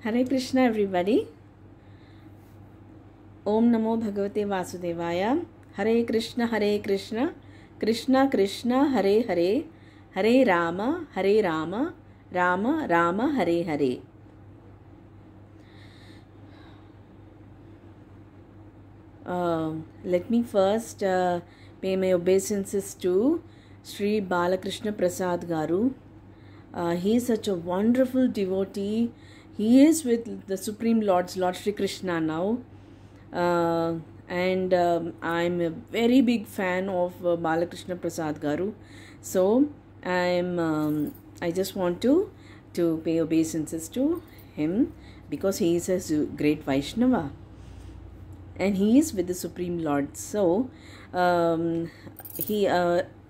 Hare Krishna everybody. Om Namo Bhagavate Vasudevaya. Hare Krishna, Krishna Krishna, Hare Hare, Hare Rama, Rama Rama, Hare Hare. Let me first pay my obeisances to Sri Balakrishna Prasad Garu. He is such a wonderful devotee. He is with the Supreme Lord Sri Krishna now. And I'm a very big fan of Balakrishna Prasad Garu. So I just want to pay obeisances to him because he is a great Vaishnava. And he is with the Supreme Lord. So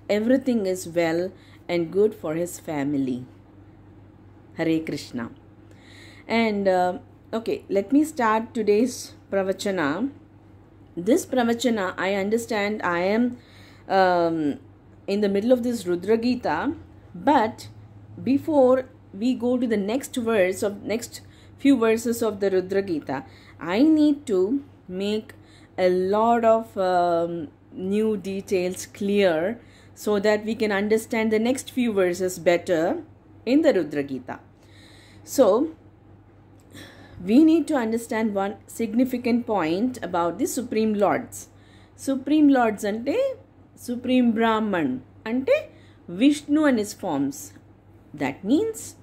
everything is well and good for his family. Hare Krishna. And okay, let me start today's pravachana. This pravachana, I understand I am in the middle of this Rudra Gita, but before we go to the next few verses of the Rudra Gita, I need to make a lot of new details clear so that we can understand the next few verses better in the Rudra Gita. So we need to understand one significant point about the Supreme Lords. Supreme Lords ante Supreme Brahman ante Vishnu and his forms. That means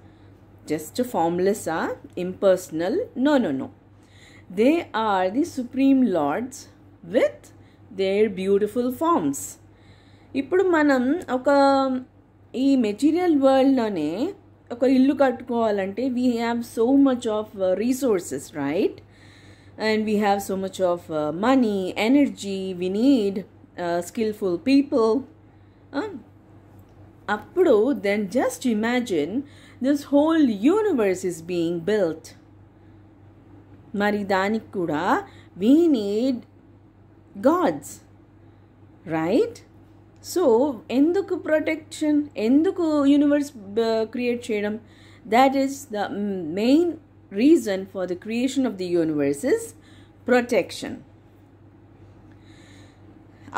just a formless, impersonal. No. They are the Supreme Lords with their beautiful forms. ఇప్పుడు మనం ఈ material వరల్డ్లోనే ఒక ఇల్లు కట్టుకోవాలంటే we have so much of resources, right? And we have so much of money, energy, we need skillful people. అప్పుడు then just imagine this whole universe is being built. మరి దానికి కూడా we need gods, right? So ఎందుకు protection, ఎందుకు universe create చేయడం? That is the main reason for the creation of the universe is protection.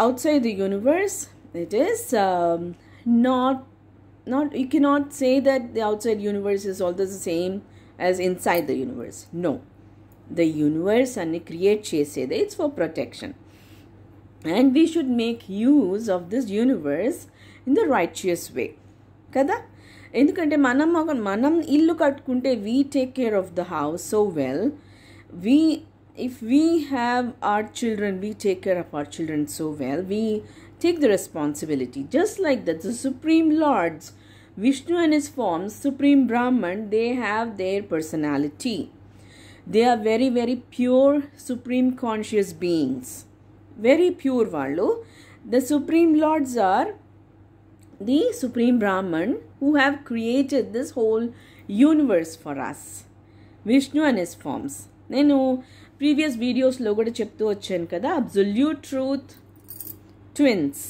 Outside the universe, it is not you cannot say that the outside universe is always the same as inside the universe. No, the universe and create chesede, it's for protection. And we should make use of this universe in the righteous way. Kada? Endukante manam illu kattukunte we take care of the house so well. If we have our children, we take care of our children so well. We take the responsibility. Just like that, the Supreme Lords, Vishnu and his forms, Supreme Brahman, they have their personality. They are very, very pure, supreme conscious beings. Very pure vallu. The Supreme Lords are the Supreme Brahman who have created this whole universe for us. Vishnu and his forms. Nenu previous videos lo kuda cheptu vachanu kada, absolute truth twins,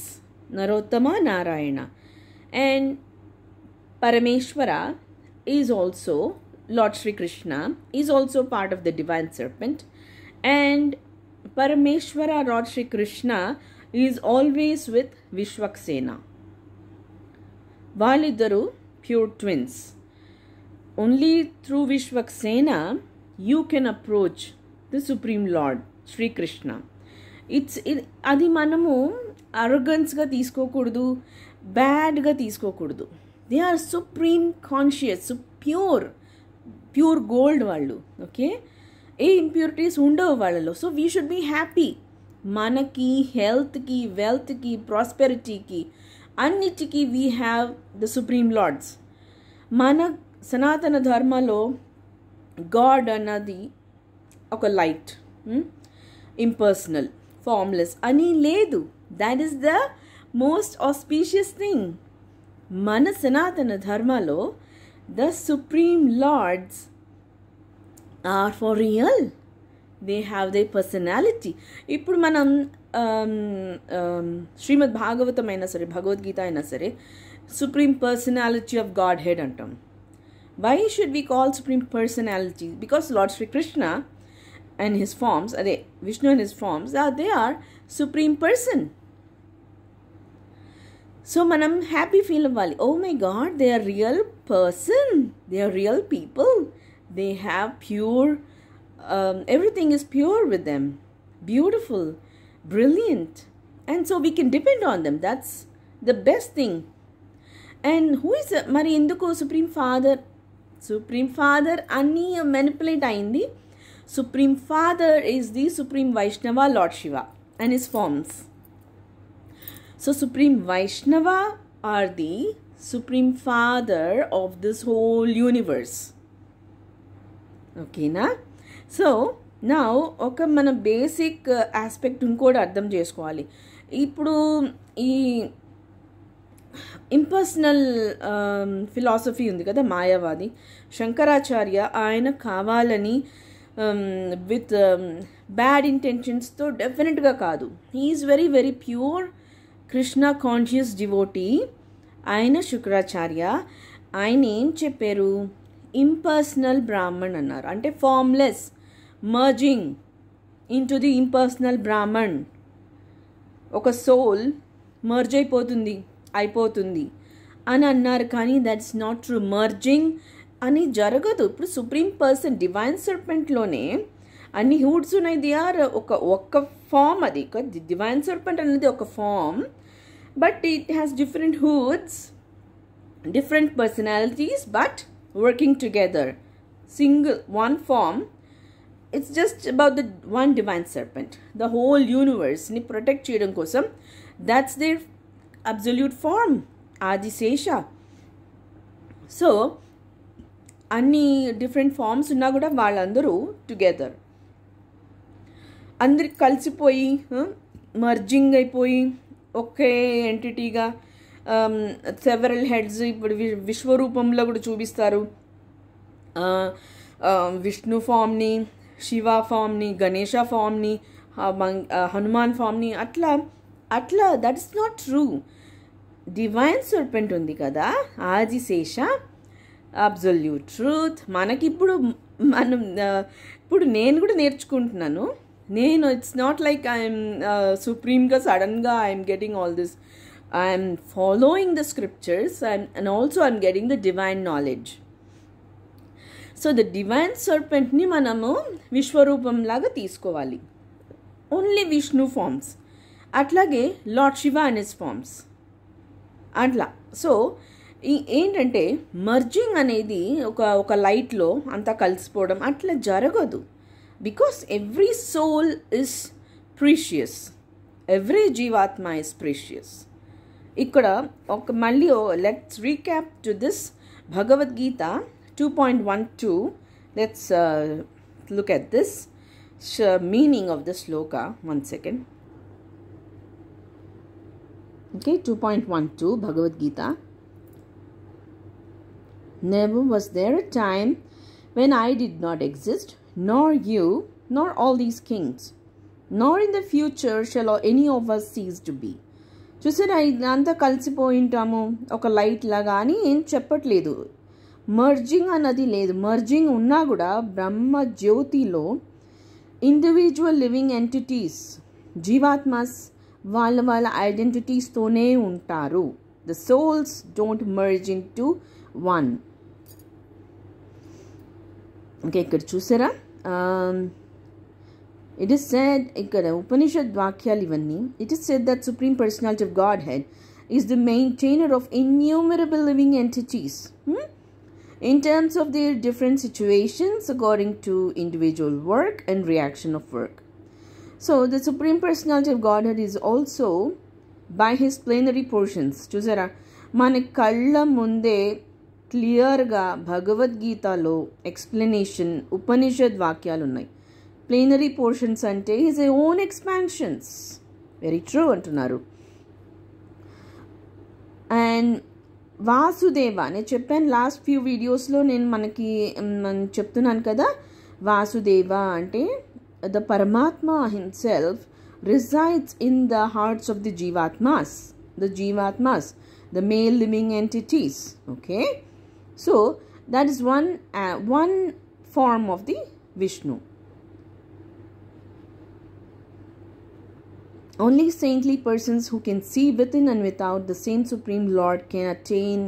Narottama, Narayana. And Parameshwara is also Lord Sri Krishna, is also part of the divine serpent. And Parameshwara, Lord Sri Krishna, is always with Vishwaksena. Validdaru pure twins. Only through Vishwaksena you can approach the Supreme Lord Sri Krishna. Adi manamu arrogance ga teeskokudu, bad ga teeskokudu. They are supreme conscious, so pure gold vallu. Okay? ఏ impurities ఉండవు వాళ్ళలో. So we should be happy. మనకి హెల్త్కి, వెల్త్కి, ప్రాస్పెరిటీకి, అన్నిటికీ we have the supreme lords. మన సనాతన ధర్మలో గాడ్ అన్నది ఒక లైట్, ఇంపర్సనల్, ఫార్మ్లెస్ అని లేదు. That is the most auspicious thing. మన సనాతన ధర్మలో the supreme lords are for real. They have their personality. ఇప్పుడు మనం శ్రీమద్ భాగవతం అయినా సరే, భగవద్గీత అయినా సరే, supreme personality of God head అంటాం. Why should we call Supreme Personality? Because Lord Sri Krishna and his forms, Vishnu and his forms, they are Supreme Person. So manam happy feel avali. Oh my God, they are real person. They are real people. They have pure, everything is pure with them. Beautiful, brilliant. And so we can depend on them. That's the best thing. And who is Mari Induko Supreme Father? Supreme Father Anni manipulate ayindi. Supreme Father is the Supreme Vaishnava Lord Shiva and his forms. So Supreme Vaishnava are the Supreme Father of this whole universe. Okay na? So now oka mana basic aspect unkodi ardham chesukovali. Ippudu ee impersonal philosophy undi kada Mayavadi Shankaracharya ayana kavalani with bad intentions tho definite ga kaadu. He is very very pure Krishna conscious devotee. Ayana Shukracharya ayana em chepparu impersonal Brahman annaru. Ante formless, merging into the impersonal Brahman. Oka soul merge అయిపోతుంది అని అన్నారు. కానీ that's not true. Merging అని జరగదు. ఇప్పుడు supreme person divine సర్పెంట్లోనే అన్ని hoods ఉన్నాయి. They are ఒక్క ఫామ్. అది డివైన్ సర్పెంట్ అనేది ఒక form, but it has different hoods, different personalities, but working together. Single one form. It's just about the one divine serpent. The whole universe ni protect cheyadam kosam. That's their absolute form, Adisesha. So anni different forms unna kuda vallandaru together. Andri kalsipoyi merging అయిపోయి ఒకే ఎంటిటీగా several heads ఇప్పుడు విశ్వరూపంలో కూడా చూపిస్తారు. విష్ణు ఫామ్ని, శివ ఫామ్ని, గణేష ఫామ్ని, హనుమాన్ ఫామ్ని, అట్లా that is not true. Divine serpent ఉంది కదా ఆదిశేష, అబ్సల్యూట్ ట్రూత్. మనకిప్పుడు ఇప్పుడు నేను కూడా నేర్చుకుంటున్నాను. ఇట్స్ నాట్ లైక్ ఐఎమ్ సుప్రీంగా సడన్గా I'm getting all this. I'm following the scriptures and also I'm getting the divine knowledge. So the divine సర్పెంట్ని మనము విశ్వరూపంలాగా తీసుకోవాలి. Only Vishnu forms. అట్లాగే lord Shiva and his forms అట్లా. సో ఏంటంటే మర్జింగ్ అనేది ఒక లైట్లో అంతా కలిసిపోవడం అట్లా జరగదు. Because every soul is precious. Every జీవాత్మ ఇస్ ప్రీషియస్. ఇక్కడ మళ్ళీ let's recap to this Bhagavad Gita 2.12. Let's look at this meaning of the sloka. 1 second. Okay, 2.12 Bhagavad Gita. Never was there a time when I did not exist, nor you, nor all these kings, nor in the future shall any of us cease to be. చూసారా, ఇదంతా కలిసిపోయింటాము ఒక light లాగా అని ఏం చెప్పట్లేదు. Merging అన్నది లేదు. Merging ఉన్నా కూడా బ్రహ్మ జ్యోతిలో ఇండివిజువల్ లివింగ్ ఎంటిటీస్, జీవాత్మస్ వాళ్ళ ఐడెంటిటీస్తోనే ఉంటారు. The souls don't merge in to one. Okay, ఇక్కడ చూసారా, ఇట్ ఈస్ సెడ్, ఇక్కడ ఉపనిషద్ వాక్యాలు ఇవన్నీ. It is said that supreme personality of God head is the maintainer of innumerable living entities in terms of their different situations according to individual work and reaction of work. So the Supreme Personality of Godhead is also by his plenary portions. చూసారా, మన కళ్ళ ముందే క్లియర్గా భగవద్గీతలో explanation, ఉపనిషద్ వాక్యాలు ఉన్నాయి. Plenary portions అంటే his own expansions. Very true అంటున్నారు. అండ్ వాసుదేవ నేను చెప్పాను లాస్ట్ ఫ్యూ వీడియోస్లో, నేను చెప్తున్నాను కదా, వాసుదేవ అంటే ద పరమాత్మ himself resides in the hearts of the jivatmas, the male living entities. Okay, so That is one form of the Vishnu. Only saintly persons who can see within and without the same Supreme Lord can attain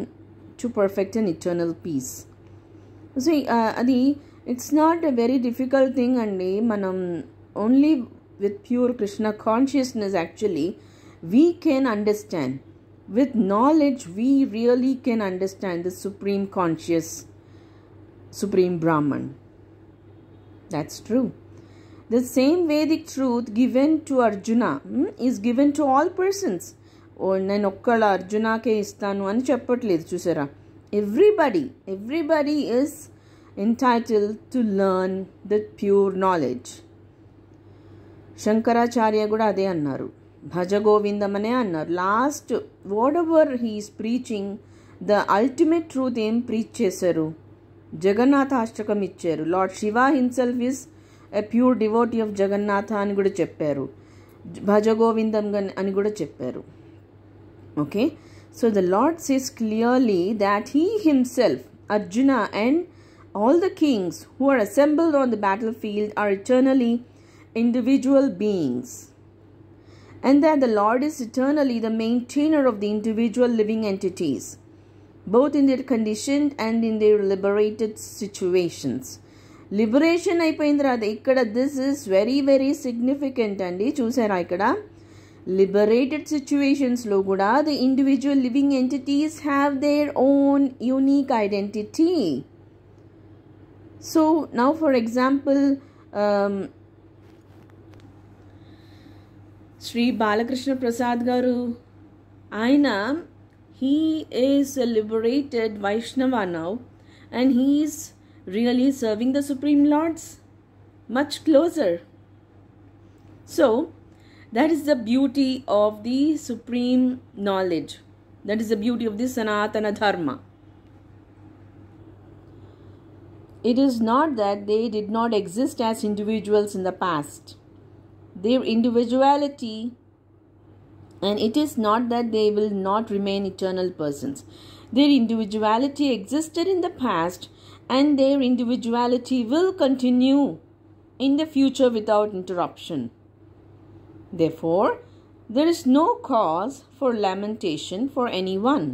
to perfect and eternal peace. See, it's not a very difficult thing, andi. Manam only with pure Krishna consciousness actually we can understand. With knowledge we really can understand the Supreme Conscious, Supreme Brahman. That's true. The same Vedic truth given to Arjuna is given to all persons. నేను ఒక్కళ్ళ అర్జునాకే ఇస్తాను అని చెప్పట్లేదు, చూసారా? Everybody is entitled to learn the pure knowledge. Shankaracharya కూడా అదే అన్నారు, భజ గోవిందం అనే అన్నారు. Last what ever he is preaching, the ultimate truth ఏం ప్రీచ్ చేశారు? జగన్నాథాష్టకం ఇచ్చారు. Lord Shiva himself is a pure devotee of Jagannatha అని కూడా చెప్పారు, భజ గోవిందం అని కూడా చెప్పారు. Okay, so the Lord says clearly that he himself, Arjuna, and all the kings who are assembled on the battlefield are eternally individual beings, and that the Lord is eternally the maintainer of the individual living entities, both in their conditioned and in their liberated situations. Liberation అయిపోయిన తర్వాత ఇక్కడ this is very very significant అండి. చూసారా, ఇక్కడ liberated సిచ్యువేషన్స్లో కూడా the individual living entities have their own unique identity. So now for example Shri Balakrishna Prasad గారు, ఆయన he is a liberated Vaishnava now and he is really serving the Supreme Lords much closer. So that is the beauty of the supreme knowledge. That is the beauty of the Sanatana Dharma. It is not that they did not exist as individuals in the past. Their individuality, and it is not that they will not remain eternal persons. Their individuality existed in the past, and their individuality will continue in the future without interruption. Therefore, there is no cause for lamentation for anyone.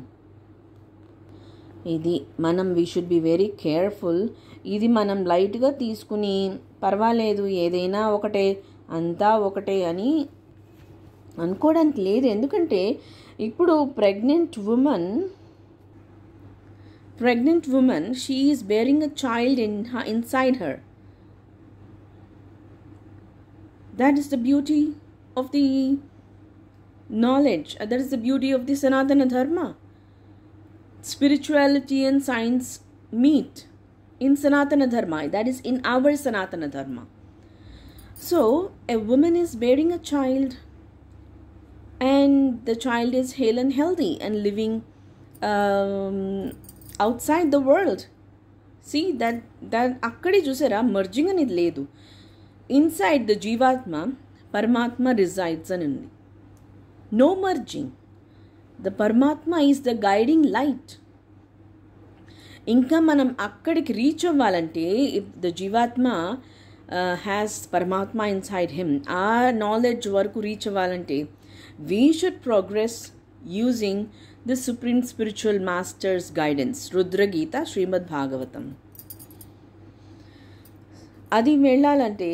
ఇది మనం we should be very careful. ఇది మనం లైట్గా తీసుకుని పర్వాలేదు, ఏదైనా ఒకటే, అంతా ఒకటే అని అనుకోవడానికి లేదు. ఎందుకంటే ఇప్పుడు pregnant woman, she is bearing a child inside her. That is the beauty of the knowledge. That is the beauty of the Sanatana Dharma. Spirituality and science meet in Sanatana Dharma. That is in our Sanatana Dharma. So a woman is bearing a child, and the child is hale and healthy and living outside the world. See that akkade chusara merging అనేది లేదు. Inside the Jivatma, Paramatma resides అని ఉంది. No merging. The Paramatma is the guiding light. ఇంకా మనం అక్కడికి reach అవ్వాలంటే, if the Jivatma has Paramatma inside him, ఆ knowledge వరకు రీచ్ అవ్వాలంటే we should progress using the Supreme Spiritual Master's guidance. Rudra Gita, Srimad Bhagavatam. Adi వెళ్ళాలంటే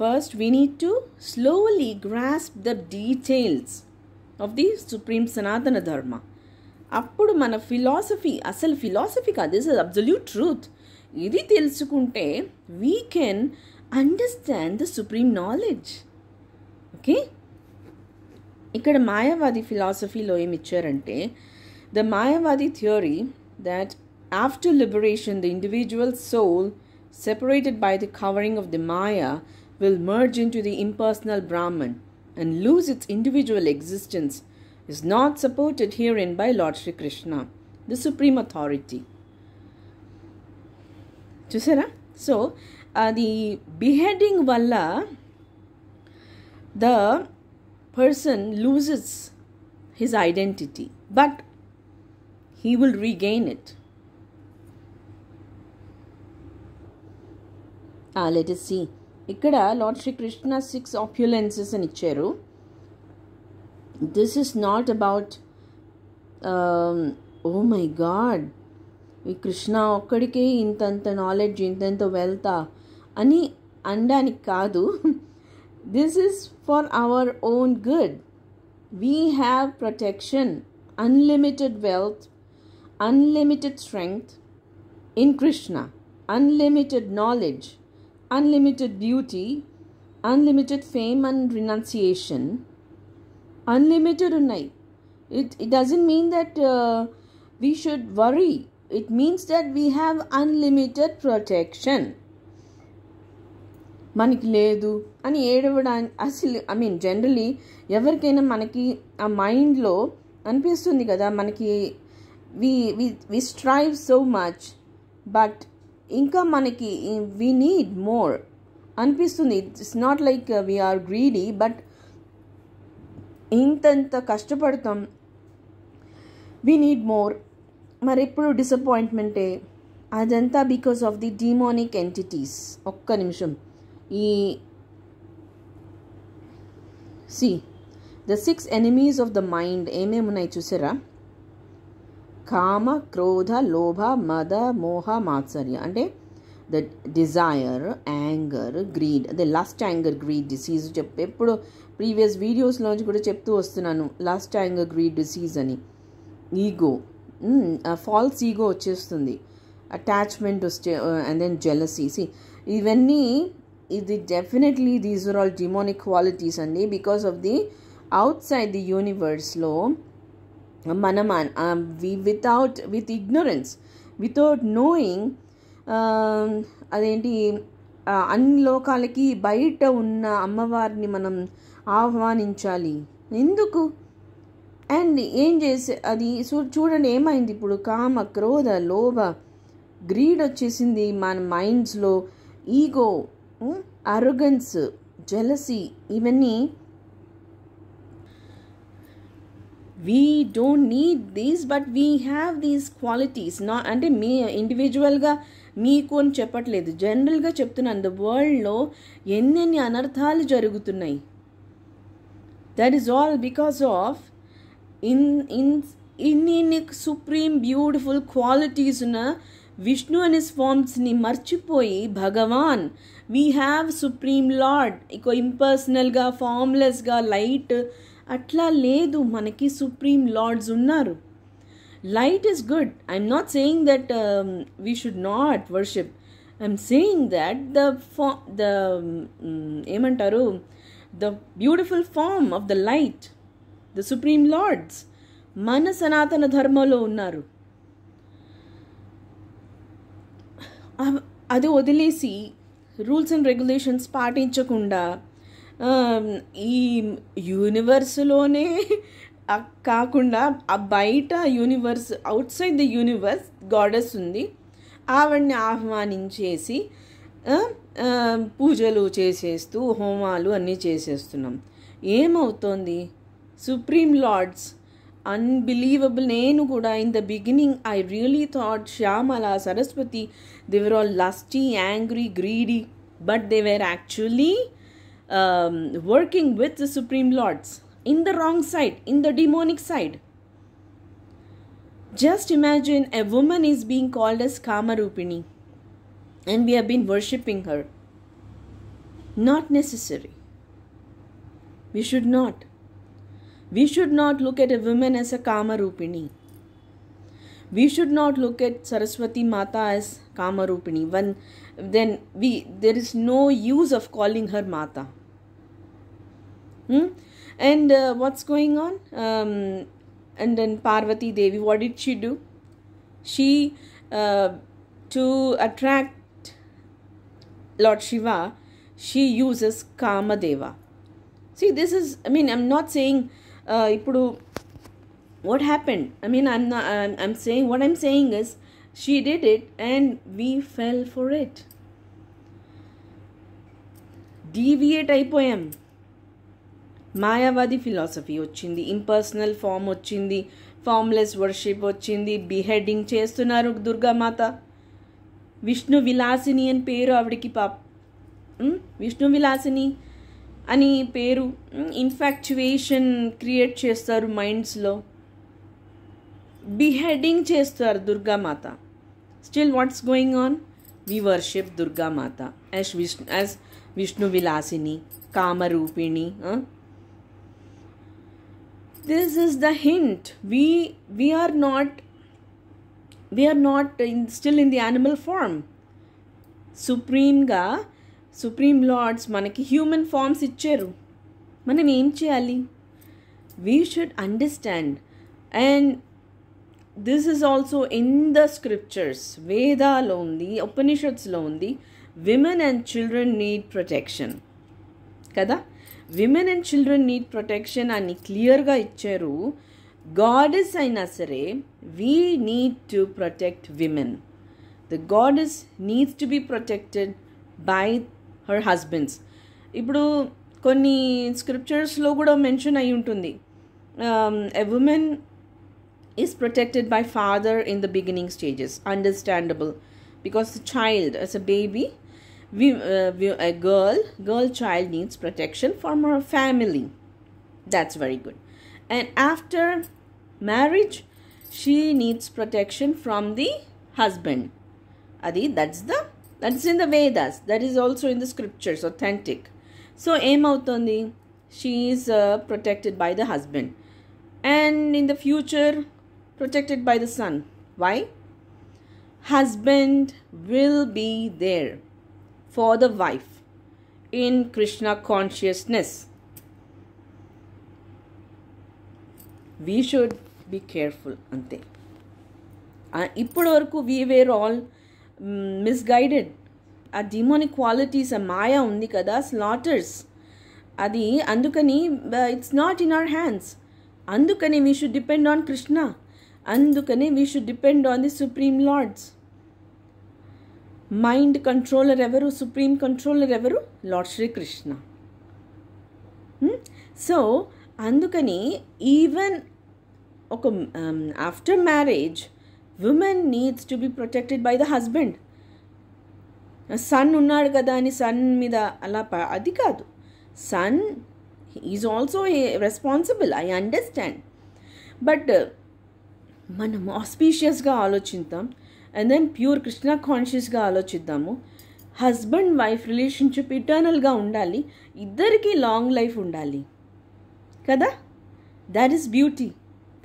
first we need to slowly grasp the details of the Supreme Sanatana Dharma. అప్పుడు మన philosophy, అసలు philosophy కాదు, this is absolute truth. ఇది తెలుసుకుంటే we can understand the supreme knowledge. Okay, ఇక్కడ మాయావాది ఫిలాసఫీలో ఏమి ఇచ్చారంటే, the Mayavadi theory that after liberation the individual soul separated by the covering of the Maya will merge into the impersonal Brahman and lose its individual existence is not supported herein by Lord Shri Krishna, the supreme authority. Chusara? So the beheading valla the person loses his identity, but he will regain it. Let us see. ఇక్కడ lord Shri Krishna 6 opulences అని ఇచ్చారు. This is not about oh my God ఈ కృష్ణ ఒక్కడికే ఇంతంత knowledge ఇంతంత వెల్తా అని అనడానికి కాదు. This is for our own good. We have protection, unlimited wealth, unlimited strength in Krishna, unlimited knowledge, unlimited beauty, unlimited fame and renunciation, unlimited unnai. It doesn't mean that we should worry. It means that we have unlimited protection. మనకి లేదు అని ఏడవడానికి అసలు generally ఎవరికైనా మనకి ఆ మైండ్లో అనిపిస్తుంది కదా, మనకి we strive so much, but ఇంకా మనకి we need more అనిపిస్తుంది. It's not like we are greedy, but ఇంతంత కష్టపడతాం, we need more. మరి ఎప్పుడు డిసప్పాయింట్మెంటే. అదంతా because of the demonic entities. ఒక్క నిమిషం. ఈ the 6 enemies of the mind ఏమేమి ఉన్నాయి చూసారా? కామ, క్రోధ, లోభ, మద, మోహ, మాత్సర్య. అంటే ద డిజైర్, యాంగర్, గ్రీడ్. అదే లస్ట్, యాంగర్, గ్రీడ్ డిసీజ్ ఎప్పుడు ప్రీవియస్ వీడియోస్లోంచి కూడా చెప్తూ వస్తున్నాను. లస్ట్, యాంగర్, గ్రీడ్ డిసీజ్ అని. ఈగో, ఫాల్స్ ఈగో వచ్చేస్తుంది, అటాచ్మెంట్ వస్తే, అండ్ దెన్ జెలసీ. ఇవన్నీ ఇది definitely these are all demonic qualities అండి. Because of the outside the యూనివర్స్లో మనం విత్ ఇగ్నరెన్స్, వితౌట్ నోయింగ్, అదేంటి అన్ని లోకాలకి బయట ఉన్న అమ్మవారిని మనం ఆహ్వానించాలి. ఎందుకు? అండ్ ఏం చేసే అది చూడండి ఏమైంది ఇప్పుడు. కామ, క్రోధ, లోభ, గ్రీడ్ వచ్చేసింది మన మైండ్స్లో. ఈగో, అరోగెన్స్, జెలసీ, ఇవన్నీ we don't need these, but we have these qualities. Not అంటే మీ ఇండివిజువల్గా మీకు అని చెప్పట్లేదు, జనరల్గా చెప్తున్నాను. ద వరల్డ్లో ఎన్నెన్ని అనర్థాలు జరుగుతున్నాయి. That is all because of ఇన్ని సుప్రీం బ్యూటిఫుల్ క్వాలిటీస్ ఉన్న విష్ణు అనే ఫార్మ్స్ని మర్చిపోయి భగవాన్, వీ హ్యావ్ సుప్రీం లార్డ్, ఇక ఇంపర్సనల్గా, ఫార్మ్లెస్గా, లైట్ అట్లా లేదు. మనకి సుప్రీం లార్డ్స్ ఉన్నారు. Light is good. I'm not saying that we should not worship. I'm saying that the ఏమంటారు, the beautiful form of the light, the supreme lords మన సనాతన ధర్మంలో ఉన్నారు. అది వదిలేసి రూల్స్ అండ్ రెగ్యులేషన్స్ పాటించకుండా ఈ యూనివర్స్లోనే కాకుండా ఆ బయట universe, outside the universe goddess ఉంది, ఆవిడ్ని ఆహ్వానించేసి పూజలు చేసేస్తూ హోమాలు అన్నీ చేసేస్తున్నాం. ఏమవుతోంది? Supreme lords unbelievable. నేను కూడా in the beginning I really thought Shyamala, Saraswati, they were all lusty, angry, greedy, but they were actually working with the Supreme Lords in the wrong side, in the demonic side. Just imagine a woman is being called as Kamarupini and we have been worshipping her. Not necessary. We should not. We should not look at a woman as a Kamarupini. We should not look at Saraswati Mata as Kamarupini. Then there is no use of calling her Mata. And what's going on? And then Parvati Devi, what did she do? She, to attract Lord Shiva, she uses Kamadeva. See, this is, I'm not saying, ఇప్పుడు what happened? I'm saying, what I'm saying is, she did it and we fell for it. Deviate అయిపోయాం. మాయావాది philosophy వచ్చింది, impersonal form వచ్చింది, formless worship వచ్చింది, బిహెడింగ్ చేస్తున్నారు దుర్గామాత. విష్ణు విలాసిని అని పేరు ఆవిడికి విష్ణు విలాసిని అని పేరు. ఇన్ఫాక్చువేషన్ క్రియేట్ చేస్తారు మైండ్స్లో. బిహెడింగ్ చేస్తారు Durgamata. Still what's going on? We worship Durgamata as Vishnu Vilasini, Kamarupini. This is the hint. We are not still in the animal form. Supreme Lords manaki human forms icharu. Manam em cheyali? We should understand, and this is also in the scriptures. Veda lo undi, Upanishads lo undi. Women and children need protection. Kada? Women and children need protection అని క్లియర్గా ఇచ్చారు. Goddess అయినా సరే we need to protect women. The goddess needs to be protected by her husbands. ఇప్పుడు కొన్ని స్క్రిప్చర్స్లో కూడా mention అయి ఉంటుంది. A woman is protected by father in the beginning stages. Understandable, because the child as a baby, a girl child needs protection from her family. That's very good. And after marriage, she needs protection from the husband. That's in the Vedas. That is also in the scriptures, authentic. So aim avutundi, she is protected by the husband, and in the future protected by the son. Why? Husband will be there for the wife in Krishna consciousness. We should be careful ante. Ippadu varaku we were all misguided. A demonic qualities, a maya undi kada, slaughters. Adi andukani it's not in our hands. Andukani we should depend on Krishna. Andukani we should depend on the Supreme Lords. Mind controller ఎవరు? Supreme controller ఎవరు? Lord Srikrishna. So అందుకని even ఒక after marriage women needs to be protected by the husband. Son ఉన్నాడు కదా అని son మీద అలా అది కాదు. Son is also responsible, I understand. But మనం ఆస్పీషియస్గా ఆలోచిద్దాం, అండ్ దెన్ ప్యూర్ కృష్ణ కాన్షియస్గా ఆలోచిద్దాము. హస్బెండ్ వైఫ్ రిలేషన్షిప్ ఇటర్నల్గా ఉండాలి, ఇద్దరికి లాంగ్ లైఫ్ ఉండాలి కదా. That is beauty,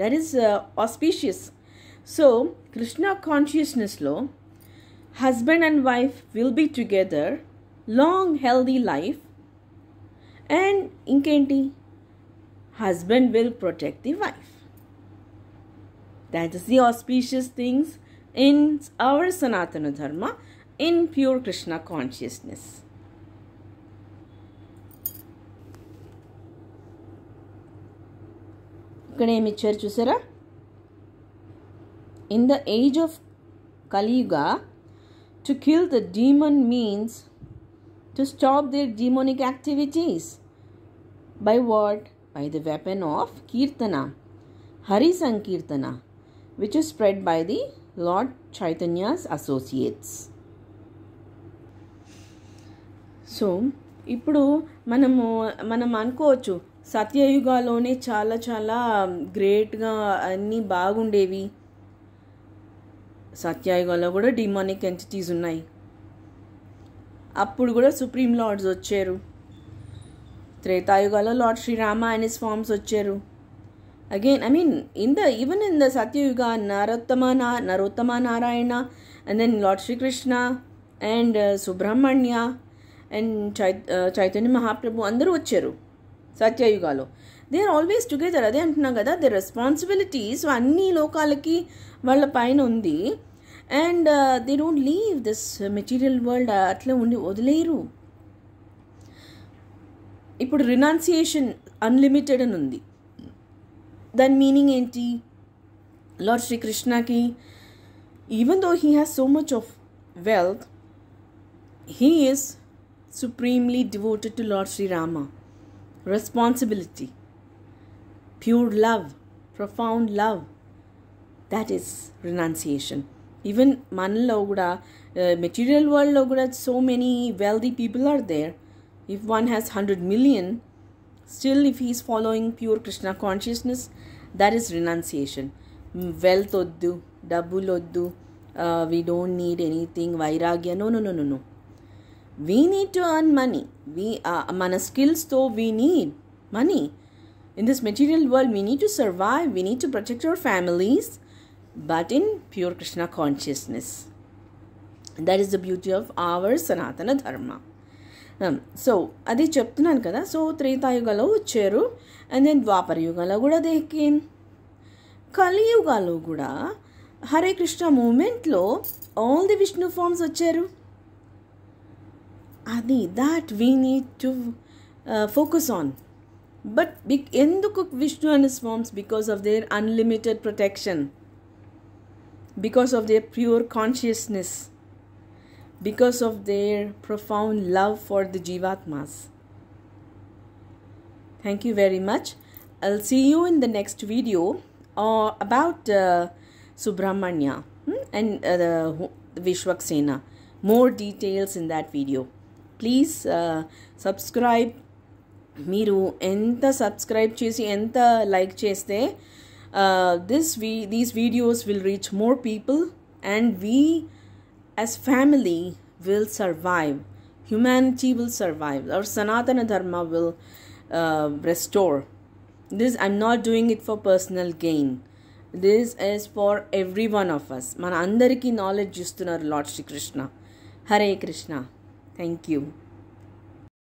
that is auspicious. So Krishna కాన్షియస్నెస్లో husband and wife will be together, long healthy life. And ఇంకేంటి? Husband will protect the wife. That is the auspicious things in our Sanatana Dharma, in pure Krishna consciousness. ikkada em icharu chusara. In the age of Kali Yuga, to kill the demon means to stop their demonic activities. By what? By the weapon of Kirtana, Hari Sankirtana, which is spread by the Lord Chaitanya's associates. So ఇప్పుడు మనం అనుకోవచ్చు సత్యయుగాలోనే చాలా చాలా గ్రేట్గా అన్నీ బాగుండేవి. సత్యయుగంలో కూడా demonic entities ఉన్నాయి. అప్పుడు కూడా సుప్రీం లార్డ్స్ వచ్చారు. త్రేతాయుగాలో lord Srirama and his forms వచ్చారు. Again, I mean, even in the Satyayuga, Narottama Narayana, and then Lord Shri Krishna and Subramanya and Chaitanya Mahaprabhu, andaru vacharu Satyayugalo. They are always together. Ade antunna kada, their responsibilities anni lokalaki valla paina undi, and they don't leave this material world atla undi odaleru. Ippudu renunciation unlimited అని ఉంది. దాని meaning ఏంటి? Lord శ్రీకృష్ణకి, even though he has so much of wealth, he is supremely devoted to Lord Sri Rama. Responsibility, pure love, profound love, that is renunciation. Even మనలో కూడా material వరల్డ్లో కూడా so many wealthy people are there. If one has 100 million, still if he is following pure Krishna consciousness, that is renunciation. Wealth oddu, dabbul oddu, we don't need anything, vairagya, no. We need to earn money. Mana skills though we need money. In this material world, we need to survive, we need to protect our families, but in pure Krishna consciousness. That is the beauty of our Sanatana Dharma. So అది చెప్తున్నాను కదా. So త్రేతాయుగంలో వచ్చారు, and then ద్వాపర యుగంలో కూడా they came. కలియుగాలో కూడా హరే కృష్ణ మూమెంట్లో all the Vishnu forms వచ్చారు. అది that we need to focus on. But ఎందుకు Vishnu and his forms? Because of their unlimited protection, because of their pure consciousness, because of their profound love for the Jivatmas. Thank you very much. I'll see you in the next video about Subramanya and Vishwaksena. More details in that video. Please subscribe. మీరు ఎంత subscribe చేసి ఎంత like చేస్తే these videos will reach more people, and we as family will survive. Humanity will survive. Our Sanatana Dharma will restore. This I'm not doing it for personal gain. This is for every one of us. Mana andariki knowledge istunar Lord Shri Krishna. Hare Krishna. Thank you.